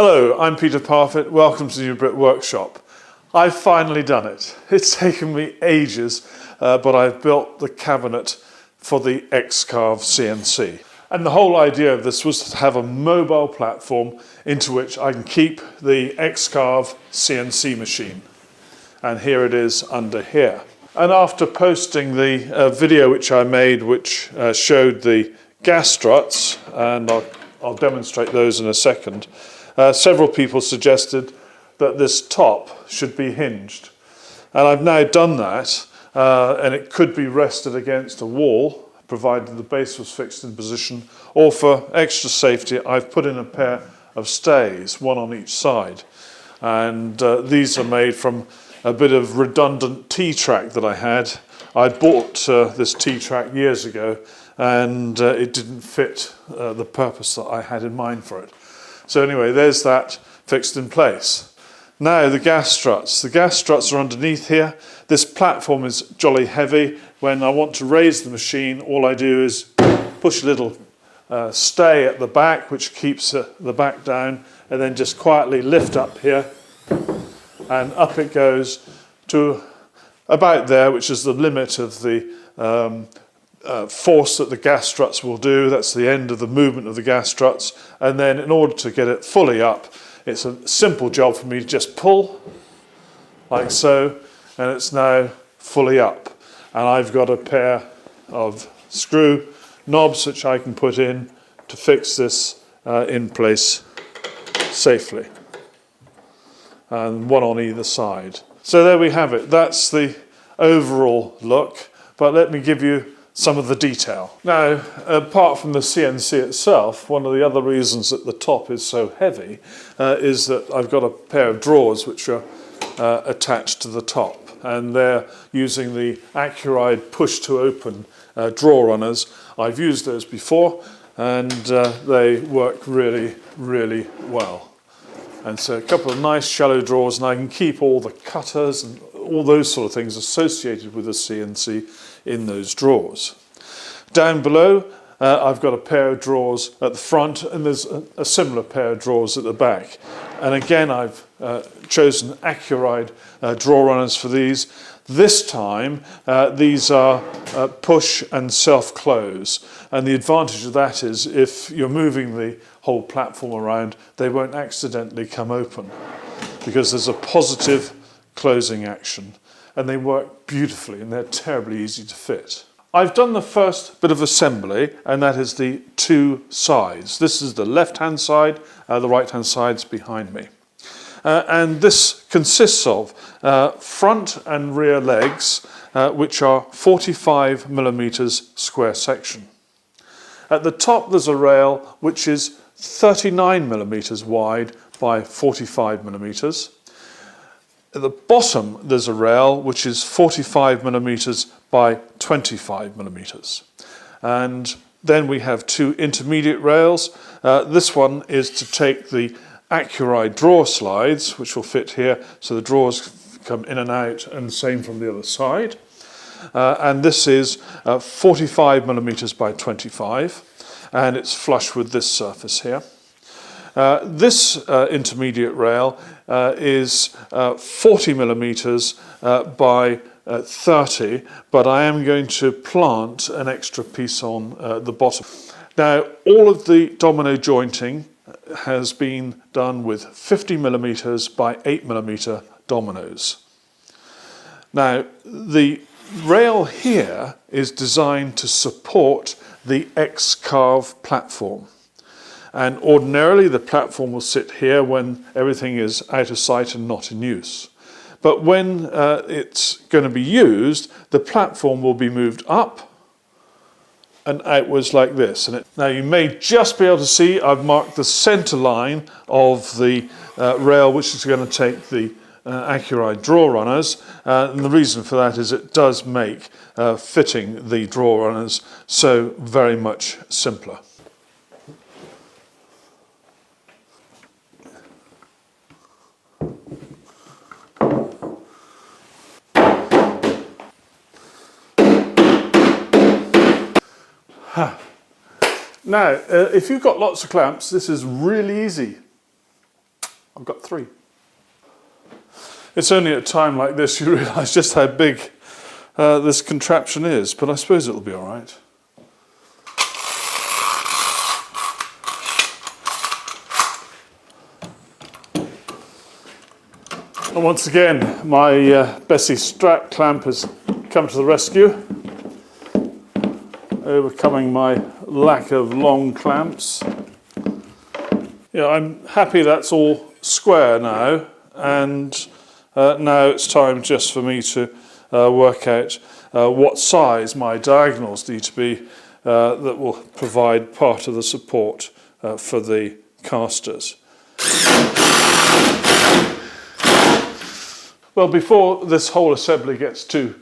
Hello, I'm Peter Parfitt. Welcome to the new Brit workshop. I've finally done it. It's taken me ages, but I've built the cabinet for the X-Carve CNC. And the whole idea of this was to have a mobile platform into which I can keep the X-Carve CNC machine. And here it is under here. And after posting the video which I made, which showed the gas struts, and I'll demonstrate those in a second, several people suggested that this top should be hinged. And I've now done that, and it could be rested against a wall, provided the base was fixed in position, or for extra safety, I've put in a pair of stays, one on each side. And these are made from a bit of redundant T-track that I had. I bought this T-track years ago, and it didn't fit the purpose that I had in mind for it. So anyway, there's that fixed in place. Now the gas struts. The gas struts are underneath here. This platform is jolly heavy. When I want to raise the machine, all I do is push a little stay at the back, which keeps the back down, and then just quietly lift up here, and up it goes to about there, which is the limit of the force that the gas struts will do. That's the end of the movement of the gas struts. And then in order to get it fully up, it's a simple job for me to just pull like so, and it's now fully up. And I've got a pair of screw knobs which I can put in to fix this in place safely. And one on either side. So there we have it. That's the overall look, but let me give you some of the detail. Now, apart from the CNC itself, one of the other reasons that the top is so heavy is that I've got a pair of drawers which are attached to the top, and they're using the Accuride push to open drawer runners. I've used those before, and they work really, really well. And so a couple of nice shallow drawers, and I can keep all the cutters and all those sort of things associated with the CNC in those drawers. Down below, I've got a pair of drawers at the front, and there's a similar pair of drawers at the back. And again, I've chosen Accuride drawer runners for these. This time, these are push and self-close. And the advantage of that is if you're moving the whole platform around, they won't accidentally come open, because there's a positive closing action. And they work beautifully, and they're terribly easy to fit. I've done the first bit of assembly, and that is the two sides. This is the left-hand side, the right-hand side's behind me. And this consists of front and rear legs, which are 45 millimeters square section. At the top there's a rail which is 39 millimeters wide by 45 millimeters. At the bottom there's a rail which is 45 millimeters by 25 millimeters. And then we have two intermediate rails. This one is to take the Accuride drawer slides, which will fit here, so the drawers come in and out, and same from the other side. And this is 45 millimeters by 25, and it's flush with this surface here. This intermediate rail is 40 millimeters by 30, but I am going to plant an extra piece on the bottom. Now, all of the domino jointing has been done with 50 millimeters by 8 millimeter dominoes. Now, the rail here is designed to support the X-Carve platform. And ordinarily the platform will sit here when everything is out of sight and not in use. But when it's going to be used, the platform will be moved up and outwards like this. Now you may just be able to see I've marked the center line of the rail, which is going to take the Accuride drawer runners, and the reason for that is it does make fitting the drawer runners so very much simpler. Now, if you've got lots of clamps, this is really easy. I've got 3. It's only at a time like this you realise just how big this contraption is, but I suppose it'll be all right. And once again, my Bessie strap clamp has come to the rescue, overcoming my lack of long clamps. Yeah, I'm happy that's all square now, and now it's time just for me to work out what size my diagonals need to be that will provide part of the support for the castors. Well, before this whole assembly gets too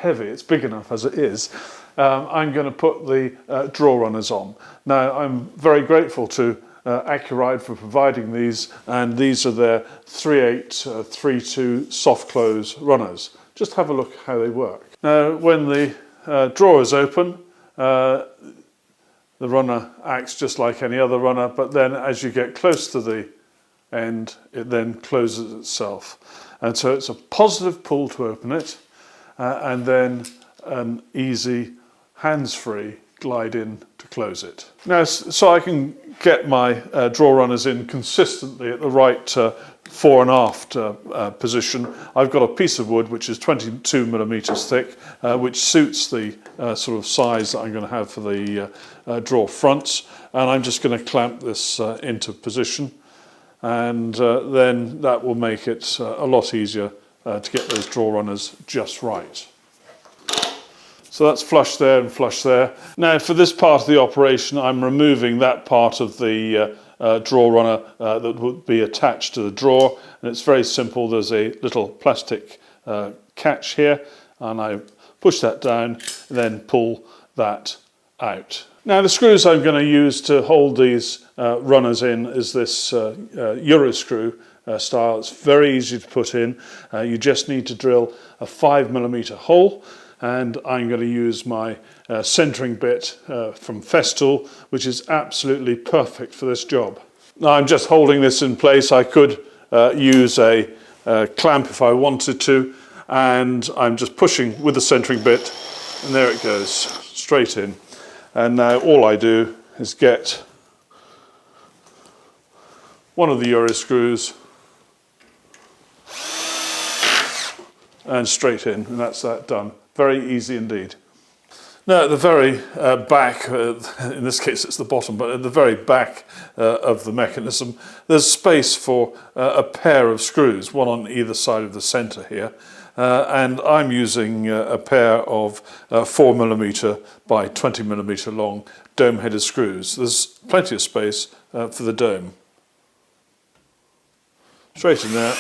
heavy, it's big enough as it is, I'm going to put the draw runners on. Now, I'm very grateful to Accuride for providing these, and these are their 3/8, 3/2 soft close runners. Just have a look how they work. Now, when the drawer is open, the runner acts just like any other runner, but then as you get close to the end, it then closes itself. And so it's a positive pull to open it, and then an easy hands-free glide in to close it. Now, so I can get my draw runners in consistently at the right fore and aft position, I've got a piece of wood which is 22 millimeters thick, which suits the sort of size that I'm going to have for the draw fronts, and I'm just going to clamp this into position, and then that will make it a lot easier to get those draw runners just right. So that's flush there and flush there. Now, for this part of the operation, I'm removing that part of the draw runner that would be attached to the drawer, and it's very simple. There's a little plastic catch here, and I push that down and then pull that out. Now, the screws I'm going to use to hold these runners in is this Euro screw style. It's very easy to put in. You just need to drill a 5mm hole, and I'm going to use my centering bit from Festool, which is absolutely perfect for this job. Now, I'm just holding this in place. I could use a clamp if I wanted to, and I'm just pushing with the centering bit, and there it goes, straight in. And now all I do is get one of the Euro screws and straight in, and that's that done. Very easy indeed. Now, at the very back, in this case it's the bottom, but at the very back of the mechanism, there's space for a pair of screws, one on either side of the centre here, and I'm using a pair of 4mm by 20mm long dome-headed screws. There's plenty of space for the dome. Straight in there.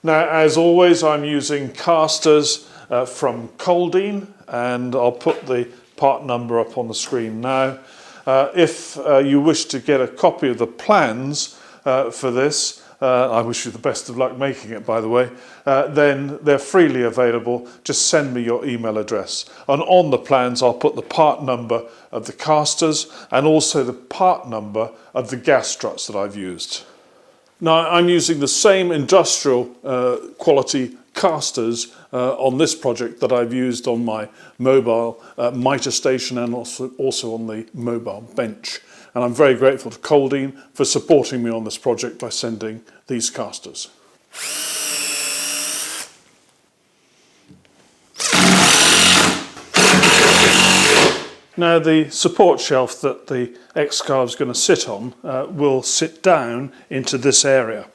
Now, as always, I'm using castors from Coldene, and I'll put the part number up on the screen now. If you wish to get a copy of the plans for this, I wish you the best of luck making it, by the way, then they're freely available. Just send me your email address. And on the plans, I'll put the part number of the castors and also the part number of the gas struts that I've used. Now, I'm using the same industrial quality castors on this project that I've used on my mobile mitre station and also on the mobile bench. And I'm very grateful to Coldene for supporting me on this project by sending these castors. Now, the support shelf that the X-Carve is going to sit on will sit down into this area.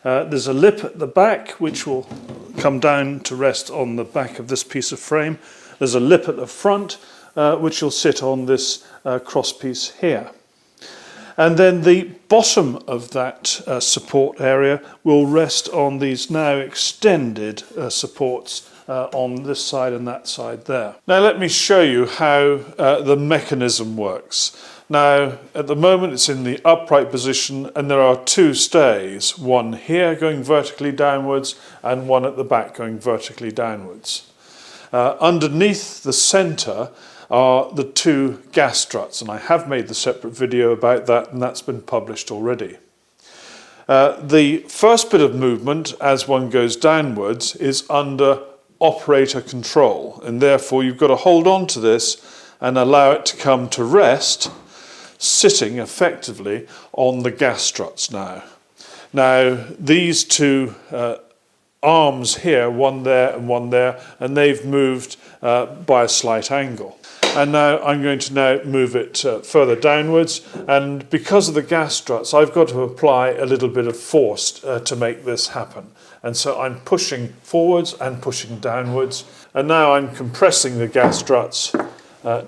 There's a lip at the back which will come down to rest on the back of this piece of frame. There's a lip at the front which will sit on this cross piece here. And then the bottom of that support area will rest on these now extended supports on this side and that side there. Now, let me show you how the mechanism works. Now, at the moment it's in the upright position, and there are 2 stays, one here going vertically downwards and one at the back going vertically downwards. Underneath the centre, are the two gas struts, and I have made the separate video about that, and that's been published already. The first bit of movement as one goes downwards is under operator control, and therefore you've got to hold on to this and allow it to come to rest, sitting effectively on the gas struts now. Now these two arms here, one there, and they've moved by a slight angle. And now I'm going to move it further downwards, and because of the gas struts I've got to apply a little bit of force to make this happen. And so I'm pushing forwards and pushing downwards, and now I'm compressing the gas struts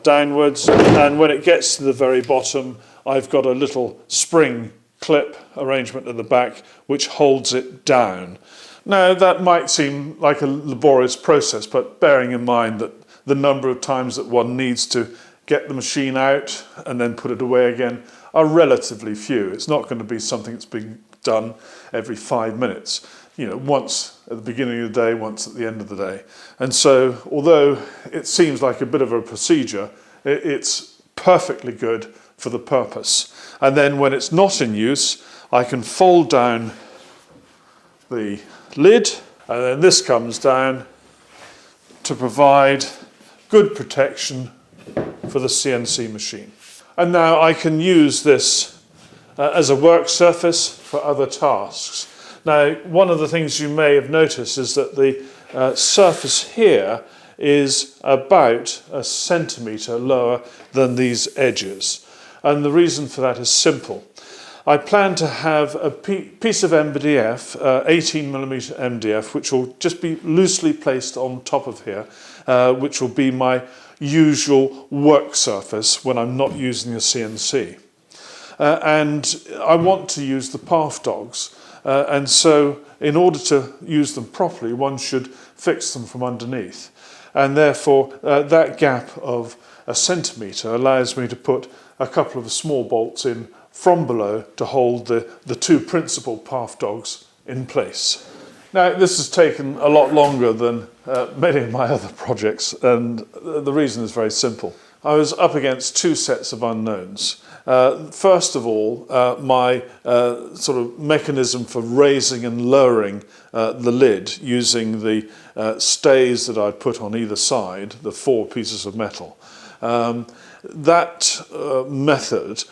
downwards, and when it gets to the very bottom I've got a little spring clip arrangement at the back which holds it down. Now that might seem like a laborious process, but bearing in mind that the number of times that one needs to get the machine out and then put it away again are relatively few. It's not going to be something that's being done every 5 minutes. You know, once at the beginning of the day, once at the end of the day. And so, although it seems like a bit of a procedure, it's perfectly good for the purpose. And then when it's not in use, I can fold down the lid, and then this comes down to provide good protection for the CNC machine. And now I can use this as a work surface for other tasks. Now, one of the things you may have noticed is that the surface here is about 1 centimetre lower than these edges. And the reason for that is simple. I plan to have a piece of MDF, 18mm MDF, which will just be loosely placed on top of here, which will be my usual work surface when I'm not using a CNC. And I want to use the path dogs, and so in order to use them properly, one should fix them from underneath. And therefore, that gap of 1 centimetre allows me to put a couple of small bolts in from below to hold the two principal path dogs in place. Now this has taken a lot longer than many of my other projects, and the reason is very simple. I was up against two sets of unknowns. First of all, my sort of mechanism for raising and lowering the lid using the stays that I'd put on either side, the 4 pieces of metal. That method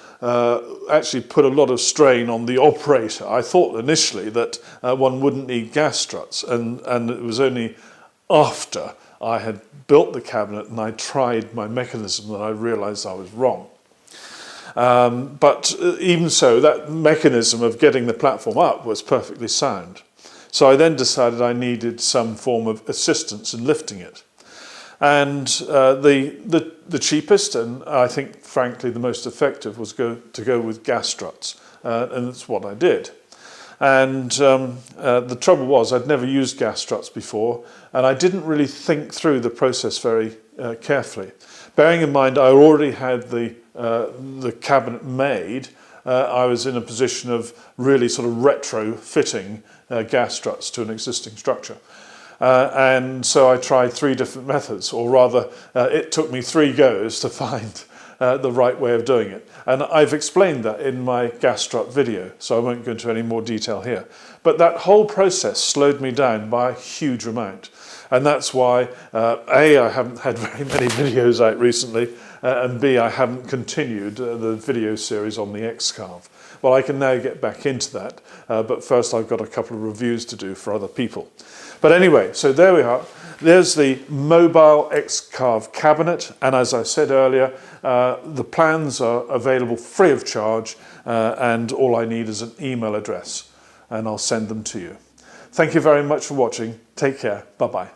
actually put a lot of strain on the operator. I thought initially that one wouldn't need gas struts, and it was only after I had built the cabinet and I tried my mechanism that I realised I was wrong. But even so, that mechanism of getting the platform up was perfectly sound. So I then decided I needed some form of assistance in lifting it. And the cheapest, and I think frankly the most effective, was to go with gas struts, and that's what I did. And the trouble was I'd never used gas struts before, and I didn't really think through the process very carefully. Bearing in mind I already had the cabinet made, I was in a position of really sort of retrofitting gas struts to an existing structure. And so I tried 3 different methods, or rather it took me 3 goes to find the right way of doing it. And I've explained that in my gas strut video, so I won't go into any more detail here. But that whole process slowed me down by a huge amount. And that's why, A, I haven't had very many videos out recently, and B, I haven't continued the video series on the X-Carve. Well, I can now get back into that, but first I've got a couple of reviews to do for other people. But anyway, so there we are. There's the mobile X-Carve cabinet, and as I said earlier, the plans are available free of charge, and all I need is an email address, and I'll send them to you. Thank you very much for watching. Take care. Bye-bye.